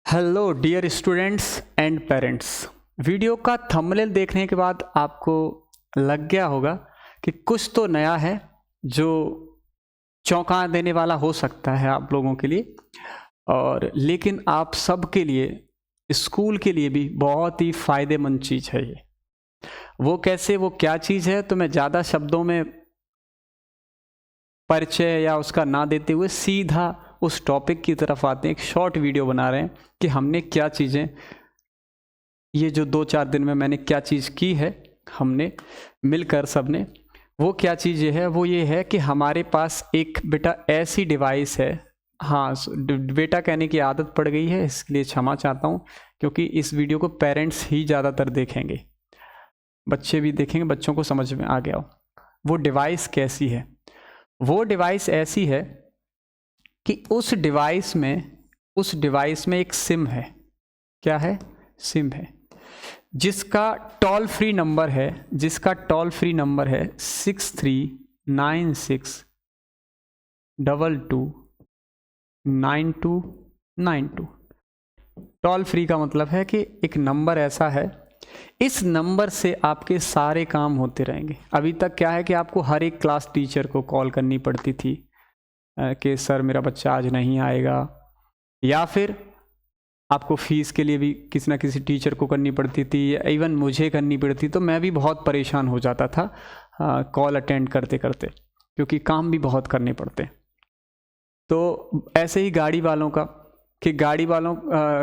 Hello dear students and parents. Video का thumbnail देखने के बाद आपको लग गया होगा कि कुछ तो नया है जो चौंका देने वाला हो सकता है आप लोगों के लिए, और लेकिन आप सब के लिए, स्कूल के लिए भी बहुत ही फ़ायदेमंद चीज़ है ये। वो कैसे, वो क्या चीज़ है, तो मैं ज़्यादा शब्दों में परिचय या उसका ना देते हुए सीधा उस टॉपिक की तरफ आते हैं। एक शॉर्ट वीडियो बना रहे हैं कि हमने क्या चीज़ें, ये जो 2-4 दिन में मैंने क्या चीज़ की है, हमने मिलकर सबने, वो क्या चीज़ ये है, वो ये है कि हमारे पास एक बेटा ऐसी डिवाइस है। हाँ, बेटा कहने की आदत पड़ गई है, इसके लिए क्षमा चाहता हूँ, क्योंकि इस वीडियो को पेरेंट्स ही ज़्यादातर देखेंगे, बच्चे भी देखेंगे, बच्चों को समझ में आ गया हो। वो डिवाइस कैसी है? वो डिवाइस ऐसी है कि उस डिवाइस में एक सिम है। क्या है? सिम है, जिसका टोल फ्री नंबर है 6396229292। टोल फ्री का मतलब है कि एक नंबर ऐसा है, इस नंबर से आपके सारे काम होते रहेंगे। अभी तक क्या है कि आपको हर एक क्लास टीचर को कॉल करनी पड़ती थी कि सर मेरा बच्चा आज नहीं आएगा, या फिर आपको फ़ीस के लिए भी किसी ना किसी टीचर को करनी पड़ती थी, इवन मुझे करनी पड़ती, तो मैं भी बहुत परेशान हो जाता था कॉल अटेंड करते करते, क्योंकि काम भी बहुत करने पड़ते। तो ऐसे ही गाड़ी वालों का, कि गाड़ी वालों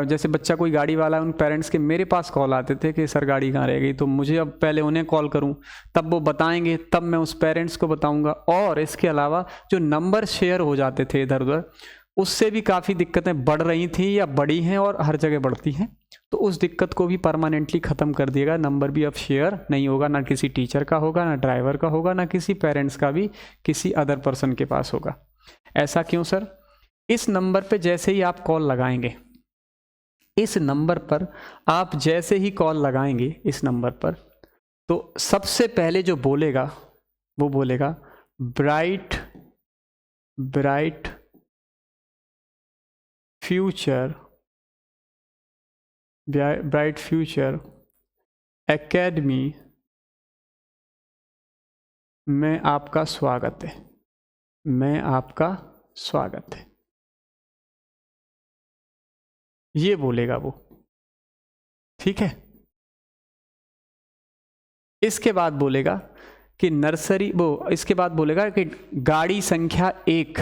जैसे बच्चा कोई गाड़ी वाला है, उन पेरेंट्स के मेरे पास कॉल आते थे कि सर गाड़ी कहाँ रह गई, तो मुझे अब पहले उन्हें कॉल करूं, तब वो बताएंगे, तब मैं उस पेरेंट्स को बताऊंगा। और इसके अलावा जो नंबर शेयर हो जाते थे इधर उधर, उससे भी काफ़ी दिक्कतें बढ़ रही थी या बढ़ी हैं और हर जगह बढ़ती हैं। तो उस दिक्कत को भी परमानेंटली ख़त्म कर दिएगा। नंबर भी अब शेयर नहीं होगा, ना किसी टीचर का होगा, ना ड्राइवर का होगा, ना किसी पेरेंट्स का भी किसी अदर पर्सन के पास होगा। ऐसा क्यों सर? इस नंबर पे जैसे ही आप कॉल लगाएंगे, इस नंबर पर आप जैसे ही कॉल लगाएंगे इस नंबर पर, तो सबसे पहले जो बोलेगा वो बोलेगा ब्राइट फ्यूचर एकेडमी में आपका स्वागत है, में आपका स्वागत है, ये बोलेगा वो। ठीक है, इसके बाद बोलेगा कि इसके बाद बोलेगा कि गाड़ी संख्या 1,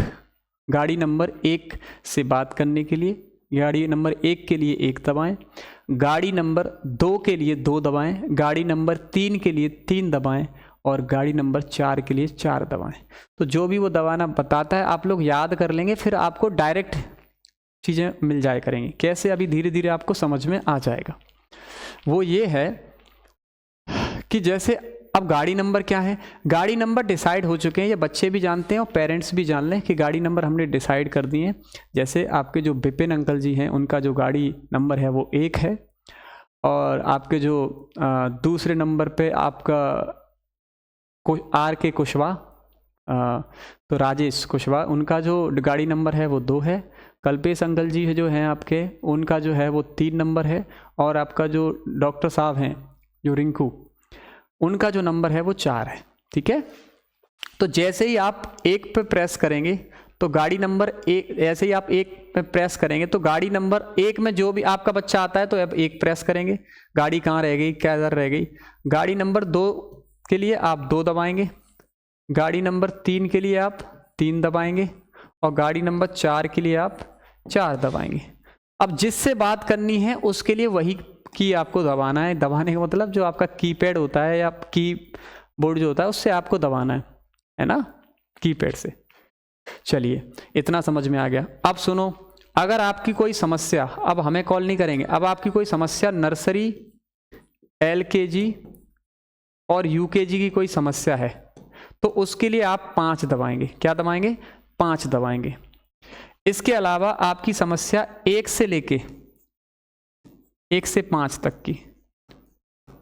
गाड़ी नंबर 1 से बात करने के लिए गाड़ी नंबर 1 के लिए 1 दबाएं, गाड़ी नंबर 2 के लिए 2 दबाएं, गाड़ी नंबर 3 के लिए 3 दबाएं, और गाड़ी नंबर 4 के लिए 4 दबाएं। तो जो भी वो दबाना बताता है आप लोग याद कर लेंगे, फिर आपको डायरेक्ट चीज़ें मिल जाया करेंगी। कैसे? अभी धीरे धीरे आपको समझ में आ जाएगा। वो ये है कि जैसे अब गाड़ी नंबर क्या है, गाड़ी नंबर डिसाइड हो चुके हैं, ये बच्चे भी जानते हैं और पेरेंट्स भी जान लें कि गाड़ी नंबर हमने डिसाइड कर दिए हैं। जैसे आपके जो विपिन अंकल जी हैं, उनका जो गाड़ी नंबर है वो 1 है, और आपके जो दूसरे नंबर पे आपका आर के कुशवाहा, तो राजेश कुशवाहा, उनका जो गाड़ी नंबर है वो 2 है। कल्पेश अंकल जी जो हैं आपके, उनका जो है वो 3 नंबर है, और आपका जो डॉक्टर साहब हैं जो रिंकू, उनका जो नंबर है वो 4 है। ठीक है, तो जैसे ही आप 1 पे प्रेस करेंगे तो गाड़ी नंबर 1, ऐसे ही आप 1 पे प्रेस करेंगे तो गाड़ी नंबर 1 में जो भी आपका बच्चा आता है, तो अब 1 प्रेस करेंगे, गाड़ी कहाँ रह गई, क्या इधर रह गई। गाड़ी नंबर 2 के लिए आप 2 दबाएंगे, गाड़ी नंबर 3 के लिए आप 3 दबाएंगे, और गाड़ी नंबर 4 के लिए आप 4 दबाएंगे। अब जिससे बात करनी है उसके लिए वही की आपको दबाना है। दबाने का मतलब जो आपका कीपैड होता है या कीबोर्ड जो होता है, उससे आपको दबाना है ना, कीपैड से। चलिए, इतना समझ में आ गया। अब सुनो, अगर आपकी कोई समस्या, अब हमें कॉल नहीं करेंगे, अब आपकी कोई समस्या नर्सरी, LKG और UKG की कोई समस्या है, तो उसके लिए आप 5 दबाएंगे। क्या दबाएंगे? 5 दबाएंगे। इसके अलावा आपकी समस्या 1 से 5 तक की,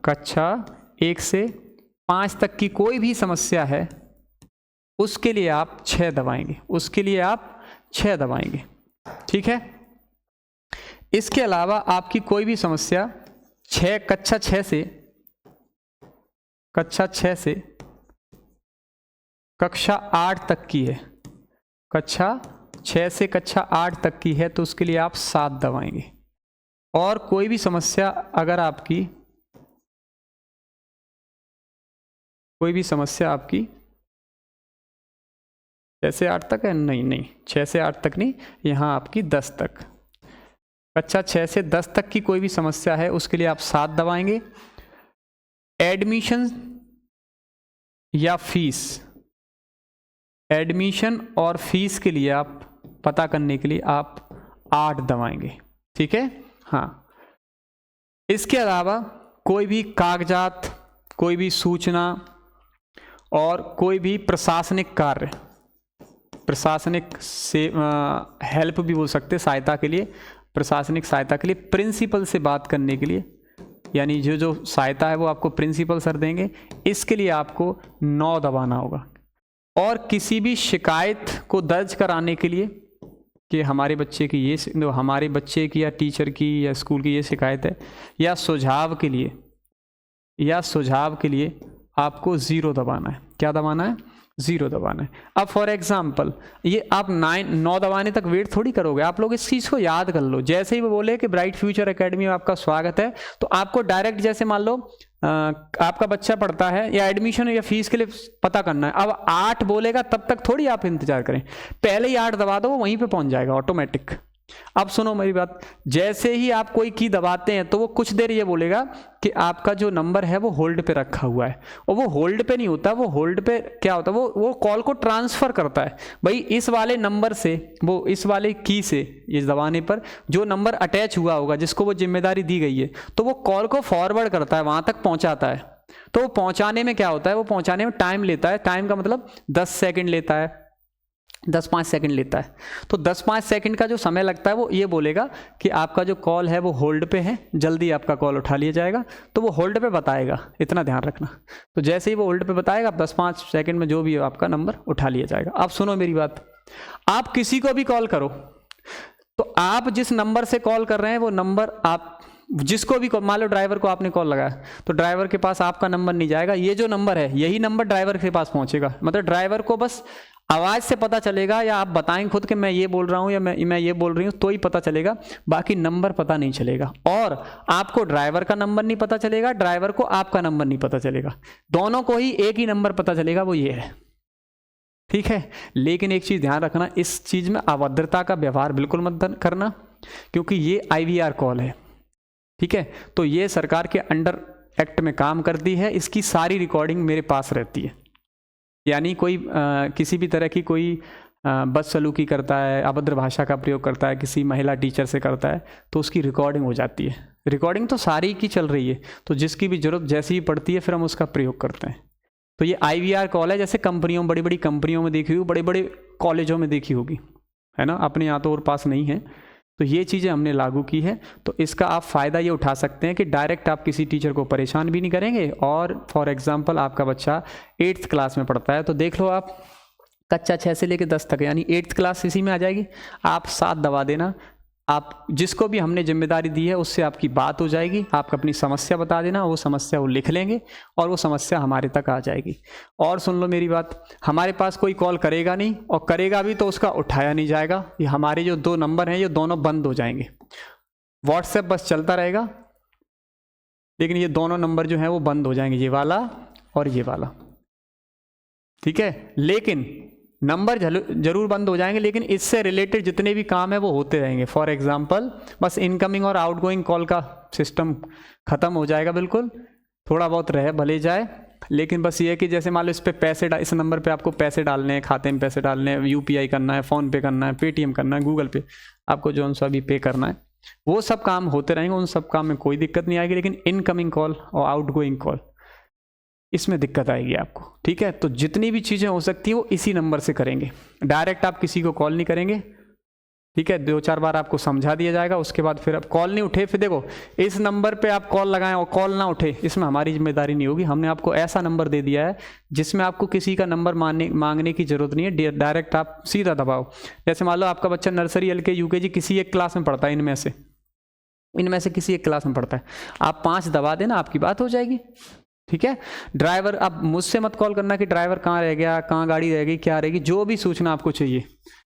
कक्षा 1 से 5 तक की कोई भी समस्या है, उसके लिए आप 6 दबाएंगे, उसके लिए आप 6 दबाएंगे। ठीक है, इसके अलावा आपकी कोई भी समस्या कक्षा 6 से कक्षा 8 तक की है, कक्षा 6 से कक्षा 8 तक की है, तो उसके लिए आप 7 दबाएंगे। और कोई भी समस्या अगर आपकी 6 से 8 तक है, नहीं 6 से 8 तक नहीं, यहाँ आपकी 10 तक, कक्षा 6 से 10 तक की कोई भी समस्या है उसके लिए आप 7 दबाएंगे। एडमिशन या फीस, एडमिशन और फीस के लिए आप पता करने के लिए आप 8 दबाएंगे, ठीक है। हाँ, इसके अलावा कोई भी कागजात, कोई भी सूचना और कोई भी प्रशासनिक कार्य, प्रशासनिक से हेल्प भी बोल सकते, सहायता के लिए, प्रशासनिक सहायता के लिए प्रिंसिपल से बात करने के लिए, यानी जो सहायता है वो आपको प्रिंसिपल सर देंगे, इसके लिए आपको 9 दबाना होगा। और किसी भी शिकायत को दर्ज कराने के लिए कि हमारे बच्चे की या टीचर की या स्कूल की ये शिकायत है, या सुझाव के लिए आपको 0 दबाना है। क्या दबाना है? 0 दबाना है। अब फॉर एग्जाम्पल ये आप 9 दबाने तक वेट थोड़ी करोगे, आप लोग इस चीज़ को याद कर लो। जैसे ही वो बोले कि ब्राइट फ्यूचर एकेडमी में आपका स्वागत है, तो आपको डायरेक्ट, जैसे मान लो आपका बच्चा पढ़ता है या एडमिशन या फीस के लिए पता करना है, अब 8 बोलेगा तब तक थोड़ी आप इंतजार करें, पहले ही 8 दबा दो, वो वहीं पे पहुंच जाएगा ऑटोमेटिक। अब सुनो मेरी बात, जैसे ही आप कोई की दबाते हैं तो वो कुछ देर ये बोलेगा कि आपका जो नंबर है वो होल्ड पे रखा हुआ है, और वो होल्ड पे नहीं होता, वो होल्ड पे क्या होता है, वो कॉल को ट्रांसफर करता है। भाई इस वाले नंबर से, वो इस वाले की से ये दबाने पर जो नंबर अटैच हुआ होगा, जिसको वो जिम्मेदारी दी गई है, तो वो कॉल को फॉरवर्ड करता है, वहां तक पहुंचाता है। तो वो पहुंचाने में क्या होता है, वो पहुंचाने में टाइम लेता है, टाइम का मतलब 10 सेकेंड लेता है, 10-5 सेकंड लेता है। तो 10-5 सेकंड का जो समय लगता है वो ये बोलेगा कि आपका जो कॉल है वो होल्ड पे है, जल्दी आपका कॉल उठा लिया जाएगा। तो वो होल्ड पे बताएगा, इतना ध्यान रखना। तो जैसे ही वो होल्ड पे बताएगा, 10-5 सेकंड में जो भी आपका नंबर उठा लिया जाएगा। अब सुनो मेरी बात, आप किसी को भी कॉल करो तो आप जिस नंबर से कॉल कर रहे हैं वो नंबर आप जिसको भी, मान लो ड्राइवर को आपने कॉल लगाया तो ड्राइवर के पास आपका नंबर नहीं जाएगा, ये जो नंबर है यही नंबर ड्राइवर के पास पहुंचेगा। मतलब ड्राइवर को बस आवाज़ से पता चलेगा, या आप बताएं खुद कि मैं ये बोल रहा हूं या मैं ये बोल रही हूं, तो ही पता चलेगा, बाकी नंबर पता नहीं चलेगा। और आपको ड्राइवर का नंबर नहीं पता चलेगा, ड्राइवर को आपका नंबर नहीं पता चलेगा, दोनों को ही एक ही नंबर पता चलेगा, वो ये है, ठीक है। लेकिन एक चीज़ ध्यान रखना, इस चीज़ में अभद्रता का व्यवहार बिल्कुल मत करना, क्योंकि ये IVR कॉल है, ठीक है। तो ये सरकार के अंडर एक्ट में काम करती है, इसकी सारी रिकॉर्डिंग मेरे पास रहती है। यानी कोई किसी भी तरह की कोई बदसलूकी करता है, अभद्र भाषा का प्रयोग करता है, किसी महिला टीचर से करता है, तो उसकी रिकॉर्डिंग हो जाती है। रिकॉर्डिंग तो सारी की चल रही है, तो जिसकी भी जरूरत जैसी ही पड़ती है फिर हम उसका प्रयोग करते हैं। तो ये IVR कॉल है, जैसे कंपनियों, बड़ी बड़ी कंपनियों में देखी होगी, बड़े बड़े कॉलेजों में देखी होगी, है ना, अपने यहाँ तो और पास नहीं है। तो ये चीज़ें हमने लागू की है, तो इसका आप फ़ायदा ये उठा सकते हैं कि डायरेक्ट आप किसी टीचर को परेशान भी नहीं करेंगे। और फॉर एग्जांपल आपका बच्चा 8th क्लास में पढ़ता है, तो देख लो आप कक्षा 6 से लेकर 10 तक, यानी 8th क्लास इसी में आ जाएगी, आप 7 दबा देना। आप जिसको भी हमने जिम्मेदारी दी है उससे आपकी बात हो जाएगी, आप अपनी समस्या बता देना, वो समस्या वो लिख लेंगे और वो समस्या हमारे तक आ जाएगी। और सुन लो मेरी बात, हमारे पास कोई कॉल करेगा नहीं, और करेगा भी तो उसका उठाया नहीं जाएगा। ये हमारे जो 2 नंबर हैं ये दोनों बंद हो जाएंगे, व्हाट्सएप बस चलता रहेगा, लेकिन ये दोनों नंबर जो हैं वो बंद हो जाएंगे, ये वाला और ये वाला, ठीक है। लेकिन नंबर जरूर बंद हो जाएंगे, लेकिन इससे रिलेटेड जितने भी काम है वो होते रहेंगे। फॉर एग्जांपल बस इनकमिंग और आउटगोइंग कॉल का सिस्टम खत्म हो जाएगा, बिल्कुल थोड़ा बहुत रहे भले जाए, लेकिन बस ये है कि जैसे मान लो इस पे पैसे इस नंबर पे आपको पैसे डालने हैं, खाते में पैसे डालने हैं, UPI करना है, फ़ोन पे करना है, पेटीएम करना है, गूगल पे, आपको जो सा भी पे करना है, वो सब काम होते रहेंगे, उन सब काम में कोई दिक्कत नहीं आएगी। लेकिन इनकमिंग कॉल और आउटगोइंग कॉल, इसमें दिक्कत आएगी आपको, ठीक है। तो जितनी भी चीज़ें हो सकती हैं वो इसी नंबर से करेंगे, डायरेक्ट आप किसी को कॉल नहीं करेंगे, ठीक है। 2-4 बार आपको समझा दिया जाएगा, उसके बाद फिर अब कॉल नहीं उठे, फिर देखो इस नंबर पे आप कॉल लगाएं और कॉल ना उठे, इसमें हमारी जिम्मेदारी नहीं होगी। हमने आपको ऐसा नंबर दे दिया है जिसमें आपको किसी का नंबर मांगने की जरूरत नहीं है, डायरेक्ट आप सीधा दबाओ। जैसे मान लो आपका बच्चा नर्सरी, LKG, UKG किसी एक क्लास में पढ़ता है इनमें से, इनमें से किसी एक क्लास में पढ़ता है, आप 5 दबा देना, आपकी बात हो जाएगी। ठीक है। ड्राइवर, अब मुझसे मत कॉल करना कि ड्राइवर कहाँ रह गया, कहाँ गाड़ी रह गई, क्या रहेगी, जो भी सूचना आपको चाहिए।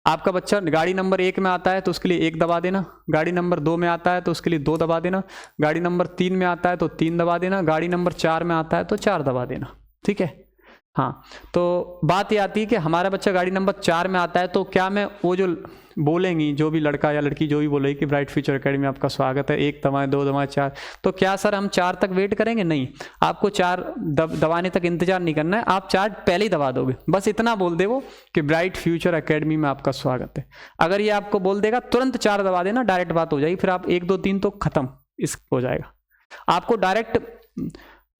आपका बच्चा गाड़ी नंबर 1 में आता है तो उसके लिए 1 दबा देना, गाड़ी नंबर 2 में आता है तो उसके लिए 2 दबा देना, गाड़ी नंबर 3 में आता है तो 3 दबा देना, गाड़ी नंबर 4 में आता है तो 4 दबा देना। ठीक है। हाँ, तो बात ये आती है कि हमारा बच्चा गाड़ी नंबर 4 में आता है तो क्या मैं वो जो बोलेंगी, जो भी लड़का या लड़की जो भी बोलेगी कि ब्राइट फ्यूचर एकेडमी में आपका स्वागत है, 1 दबाएं, 2 दबाएं, 4, तो क्या सर हम 4 तक वेट करेंगे? नहीं, आपको 4 दबाने तक इंतजार नहीं करना है, आप 4 पहले ही दबा दोगे। बस इतना बोल दे वो कि ब्राइट फ्यूचर एकेडमी में आपका स्वागत है। अगर ये आपको बोल देगा तुरंत 4 दबा देना, डायरेक्ट बात हो जाएगी। फिर आप 1 2 3 तो खत्म, इस हो जाएगा। आपको डायरेक्ट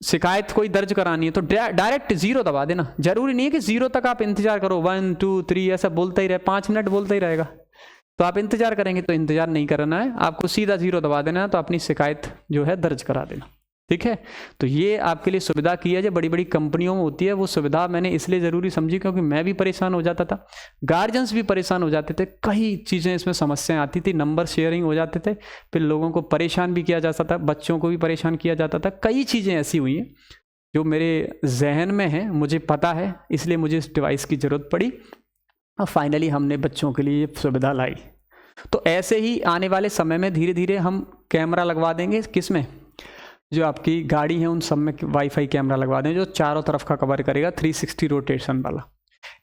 शिकायत कोई दर्ज करानी है तो डायरेक्ट 0 दबा देना। जरूरी नहीं है कि 0 तक आप इंतजार करो, 1 2 3 ऐसा बोलता ही रहे, 5 मिनट बोलता ही रहेगा तो आप इंतजार करेंगे, तो इंतजार नहीं करना है, आपको सीधा 0 दबा देना है, तो अपनी शिकायत जो है दर्ज करा देना। ठीक है। तो ये आपके लिए सुविधा की है, जो बड़ी बड़ी कंपनियों में होती है। वो सुविधा मैंने इसलिए ज़रूरी समझी क्योंकि मैं भी परेशान हो जाता था, गार्जियंस भी परेशान हो जाते थे, कई चीज़ें इसमें समस्याएं आती थी, नंबर शेयरिंग हो जाते थे, फिर लोगों को परेशान भी किया जाता था, बच्चों को भी परेशान किया जाता था। कई चीज़ें ऐसी हुई हैं जो मेरे जहन में हैं, मुझे पता है, इसलिए मुझे इस डिवाइस की ज़रूरत पड़ी और फाइनली हमने बच्चों के लिए ये सुविधा लाई। तो ऐसे ही आने वाले समय में धीरे धीरे हम कैमरा लगवा देंगे, किसमें, जो आपकी गाड़ी है उन सब में वाईफाई कैमरा लगवा देंगे, जो चारों तरफ का कवर करेगा, 360 रोटेशन वाला।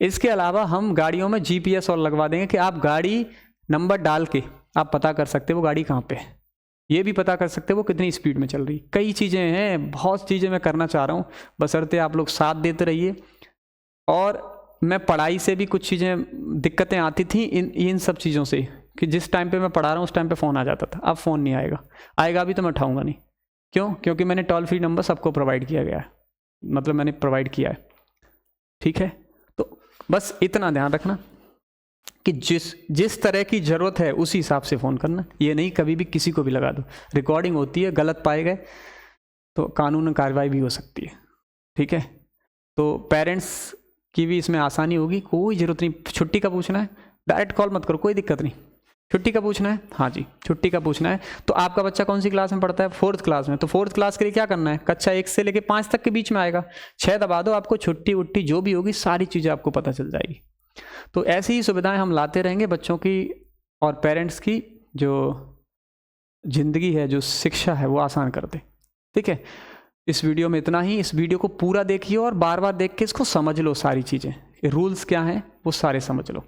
इसके अलावा हम गाड़ियों में GPS और लगवा देंगे कि आप गाड़ी नंबर डाल के आप पता कर सकते हो वो गाड़ी कहाँ पे है, ये भी पता कर सकते हो वो कितनी स्पीड में चल रही। कई चीज़ें हैं, बहुत चीज़ें मैं करना चाह रहा हूँ, बशर्ते आप लोग साथ देते रहिए। और मैं पढ़ाई से भी कुछ चीज़ें दिक्कतें आती थी इन सब चीज़ों से, कि जिस टाइम पे मैं पढ़ा रहा हूँ उस टाइम पे फ़ोन आ जाता था, अब फ़ोन नहीं आएगा, आएगा भी तो मैं उठाऊंगा नहीं। क्यों? क्योंकि मैंने टोल फ्री नंबर सबको प्रोवाइड किया गया है, मतलब मैंने प्रोवाइड किया है। ठीक है। तो बस इतना ध्यान रखना कि जिस तरह की ज़रूरत है उसी हिसाब से फ़ोन करना, ये नहीं कभी भी किसी को भी लगा दो। रिकॉर्डिंग होती है, गलत पाए गए तो कानूनी कार्रवाई भी हो सकती है। ठीक है। तो पेरेंट्स की भी इसमें आसानी होगी, कोई ज़रूरत नहीं। छुट्टी का पूछना है, डायरेक्ट कॉल मत करो, कोई दिक्कत नहीं। छुट्टी का पूछना है, हाँ जी छुट्टी का पूछना है। तो आपका बच्चा कौन सी क्लास में पढ़ता है? 4th क्लास में। तो 4th क्लास के लिए क्या करना है, कक्षा 1 से लेकर 5 तक के बीच में आएगा, 6 दबा दो, आपको छुट्टी उट्टी जो भी होगी सारी चीज़ें आपको पता चल जाएगी। तो ऐसी ही सुविधाएं हम लाते रहेंगे बच्चों की और पेरेंट्स की, जो ज़िंदगी है, जो शिक्षा है वो आसान कर दे। ठीक है। इस वीडियो में इतना ही। इस वीडियो को पूरा देखिए और बार बार देख के इसको समझ लो, सारी चीज़ें, रूल्स क्या हैं वो सारे समझ लो।